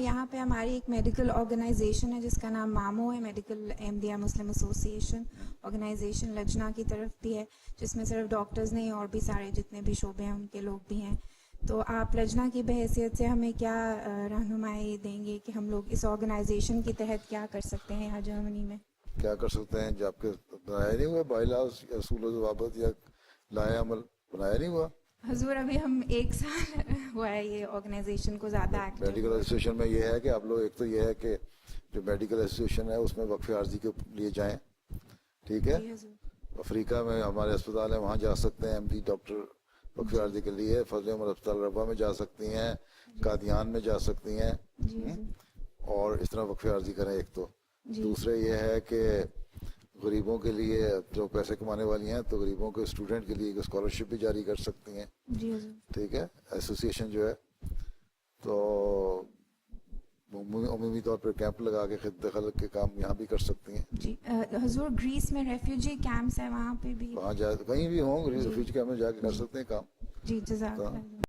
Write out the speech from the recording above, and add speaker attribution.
Speaker 1: یہاں پہ ہماری ایک میڈیکل آرگنائزیشن ہے جس کا نام مامو ہے, میڈیکل احمدیہ مسلم ایسوسیشن آرگنائزیشن, لجنا کی طرف بھی ہے, جس میں صرف ڈاکٹرز نہیں اور بھی سارے جتنے بھی شعبے ہیں ان کے لوگ بھی ہیں. تو آپ لجنا کی بحیثیت سے ہمیں کیا رہنمائی دیں گے کہ ہم لوگ اس آرگنائزیشن کے تحت کیا کر سکتے ہیں یہاں جرمنی میں؟
Speaker 2: کیا کر سکتے ہیں؟ جو آپ کے بنایا نہیں ہوا بائی لاز یا اصول و ضوابط یا لائحہ عمل بنایا نہیں ہوا؟
Speaker 1: حضور ابھی ہم 1 سال ہوا ہے یہ آرگنائزیشن کو زیادہ ایکٹیو.
Speaker 2: میڈیکل ایسوسیشن میں یہ ہے کہ آپ لوگ, ایک تو یہ ہے کہ جو میڈیکل ایسوسیشن ہے اس میں وقف عارضی کے لیے جائیں, ٹھیک ہے.
Speaker 1: جی حضور.
Speaker 2: افریقہ میں ہمارے اسپتال ہیں, وہاں جا سکتے ہیں MD ڈاکٹر وقف عارضی کے لیے. فضل عمر اسپتال ربا میں جا سکتی ہیں, قادیان میں جا سکتی ہیں,
Speaker 1: جی حضور.
Speaker 2: اور اس طرح وقف عارضی کریں ایک تو.
Speaker 1: جی.
Speaker 2: دوسرے یہ ہے کہ غریبوں کے لیے, جو پیسے کمانے والی ہیں تو غریبوں کے اسٹوڈنٹ کے لیے ایک اسکالرشپ بھی جاری کر سکتی ہیں.
Speaker 1: جی حضور.
Speaker 2: ٹھیک ہے, ایسوسیشن جو ہے تو عمومی طور پر کیمپ لگا کے خدمت خلق کے کام یہاں بھی کر سکتی ہیں.
Speaker 1: جی حضور, گریس میں ریفیوجی کیمپس ہیں, وہاں پہ بھی
Speaker 2: وہاں جا کہیں بھی ہوں ریفیوجی کیمپ میں جا کے کر سکتے ہیں کام.
Speaker 1: جی جزاک اللہ.